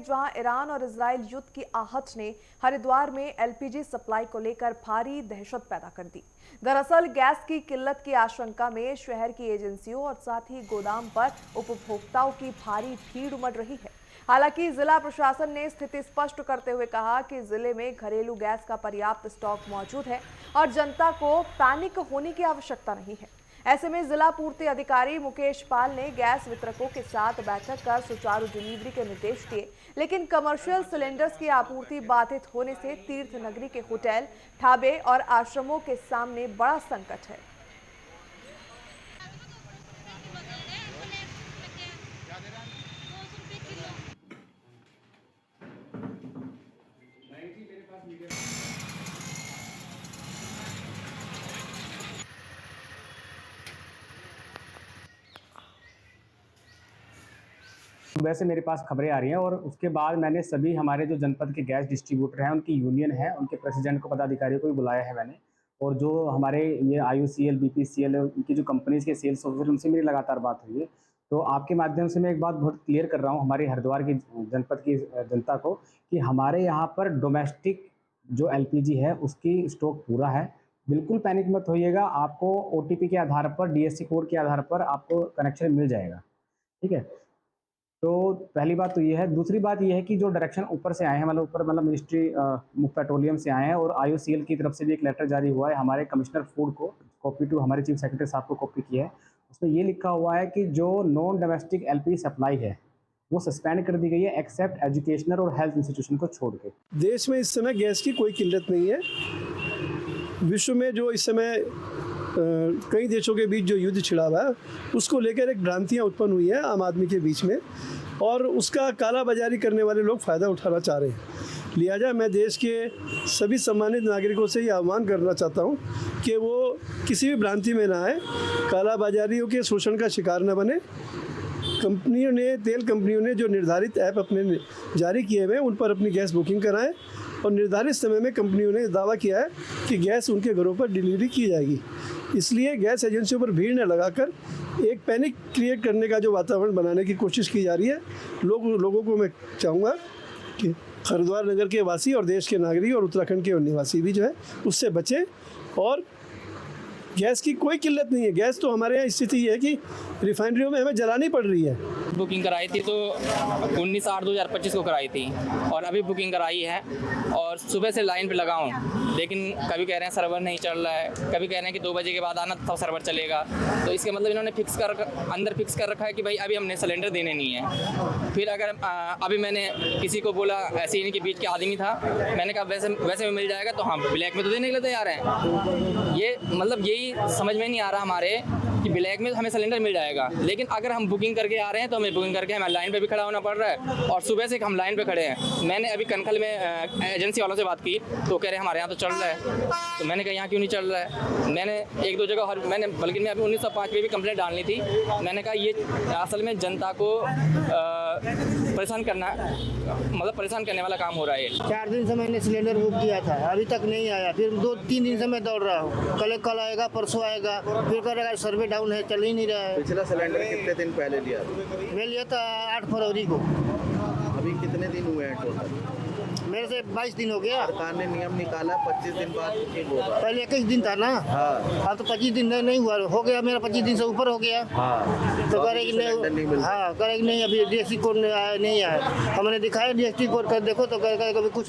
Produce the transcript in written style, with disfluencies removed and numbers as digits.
जहां ईरान और इजराइल युद्ध की आहट ने हरिद्वार में एलपीजी सप्लाई को लेकर भारी दहशत पैदा कर दी। दरअसल गैस की किल्लत की आशंका में शहर की एजेंसियों और साथ ही गोदाम पर उपभोक्ताओं की भारी भीड़ उमड़ रही है। हालांकि जिला प्रशासन ने स्थिति स्पष्ट करते हुए कहा कि जिले में घरेलू गैस का पर्याप्त स्टॉक मौजूद है और जनता को पैनिक होने की आवश्यकता नहीं है। ऐसे में जिला पूर्ति अधिकारी मुकेश पाल ने गैस वितरकों के साथ बैठक कर सुचारू डिलीवरी के निर्देश दिए, लेकिन कमर्शियल सिलेंडर्स की आपूर्ति बाधित होने से तीर्थ नगरी के होटल, ढाबे और आश्रमों के सामने बड़ा संकट है। वैसे मेरे पास खबरें आ रही हैं और उसके बाद मैंने सभी हमारे जो जनपद के गैस डिस्ट्रीब्यूटर हैं, उनकी यूनियन है, उनके प्रेसिडेंट को, पदाधिकारियों को भी बुलाया है मैंने। और जो हमारे ये आईयूसीएल, बीपीसीएल, उनकी जो कंपनीज़ के सेल्स ऑफिसर, उनसे मेरी लगातार बात हुई है। तो आपके माध्यम से मैं एक बात बहुत क्लियर कर रहा हूँ हमारे हरिद्वार की जनपद की जनता को कि हमारे यहाँ पर डोमेस्टिक जो एलपीजी है उसकी स्टॉक पूरा है। बिल्कुल पैनिक मत होइएगा, आपको ओटीपी के आधार पर, डीएससी कोड के आधार पर आपको कनेक्शन मिल जाएगा। ठीक है, तो पहली बात तो ये है। दूसरी बात ये है कि जो डायरेक्शन ऊपर से आए हैं, मतलब ऊपर मतलब मिनिस्ट्री पेट्रोलियम से आए हैं और आईओसीएल की तरफ से भी एक लेटर जारी हुआ है हमारे कमिश्नर फूड को, कॉपी टू हमारे चीफ सेक्रेटरी साहब को कॉपी किया है। उसमें ये लिखा हुआ है कि जो नॉन डोमेस्टिक एलपीजी सप्लाई है वो सस्पेंड कर दी गई है एक्सेप्ट एजुकेशनल और हेल्थ इंस्टीट्यूशन को छोड़ के। देश में इस समय गैस की कोई किल्लत नहीं है। विश्व में जो इस समय कई देशों के बीच जो युद्ध छिड़ा हुआ है उसको लेकर एक भ्रांतियाँ उत्पन्न हुई है आम आदमी के बीच में, और उसका कालाबाजारी करने वाले लोग फ़ायदा उठाना चाह रहे हैं। लिहाजा मैं देश के सभी सम्मानित नागरिकों से ये आह्वान करना चाहता हूँ कि वो किसी भी भ्रांति में ना आए, कालाबाजारियों के शोषण का शिकार न बने। कंपनियों ने, तेल कंपनियों ने जो निर्धारित ऐप अपने जारी किए हुए हैं उन पर अपनी गैस बुकिंग कराएं और निर्धारित समय में कंपनियों ने दावा किया है कि गैस उनके घरों पर डिलीवरी की जाएगी। इसलिए गैस एजेंसियों पर भीड़ न लगाकर एक पैनिक क्रिएट करने का जो वातावरण बनाने की कोशिश की जा रही है, लोगों को मैं चाहूँगा कि हरिद्वार नगर के वासी और देश के नागरिक और उत्तराखंड के निवासी भी जो है उससे बचें। और गैस की कोई किल्लत नहीं है। गैस तो हमारे यहाँ स्थिति ये है कि रिफाइनरियों में हमें जलानी पड़ रही है। बुकिंग कराई थी तो 19/8/2025 को कराई थी और अभी बुकिंग कराई है और सुबह से लाइन पे लगा हूँ, लेकिन कभी कह रहे हैं सर्वर नहीं चल रहा है, कभी कह रहे हैं कि 2 बजे के बाद आना तब सर्वर चलेगा। तो इसके मतलब इन्होंने अंदर फिक्स कर रखा है कि भाई अभी हमने सिलेंडर देने नहीं है। फिर अगर अभी मैंने किसी को बोला, ऐसे इनके बीच के आदमी था, मैंने कहा वैसे में मिल जाएगा तो हम ब्लैक में तो देने के लिए तैयार हैं। ये मतलब यही समझ में नहीं आ रहा हमारे कि ब्लैक में हमें सिलेंडर मिल जाएगा, लेकिन अगर हम बुकिंग करके आ रहे हैं तो हमें बुकिंग करके हमें लाइन पे भी खड़ा होना पड़ रहा है और सुबह से हम लाइन पे खड़े हैं। मैंने अभी कनखल में एजेंसी वालों से बात की तो कह रहे हैं हमारे यहाँ तो चल रहा है। तो मैंने कहा यहाँ क्यों नहीं चल रहा है। मैंने 1-2 जगह मैं अभी 1905 पे भी कंप्लेंट डालनी थी। मैंने कहा ये असल में जनता को परेशान करने वाला काम हो रहा है। 4 दिन से मैंने सिलेंडर बुक किया था, अभी तक नहीं आया। फिर 2-3 दिन से मैं दौड़ रहा हूँ, कल आएगा, परसों आएगा, फिर करेगा सर्वे डाउन है, चल ही नहीं रहा है। पिछला सिलेंडर कितने दिन पहले लिया? मैं लिया था 8 फरवरी को। अभी कितने दिन हुए हैं टोटल? मेरे से 22 दिन हो गया। सरकार ने नियम निकाला 25 दिन बाद बुकिंग होगा। पहले 21 दिन था ना। हाँ। अब तो 25 दिन नहीं हुआ, हो गया मेरा 25 दिन से ऊपर हो गया। हाँ। तो करेगी नहीं, हाँ करेगी नहीं। अभी डीएससी कोड नहीं आया। हमने दिखाया डीएससी कोड कर, देखो तो कभी कुछ नहीं।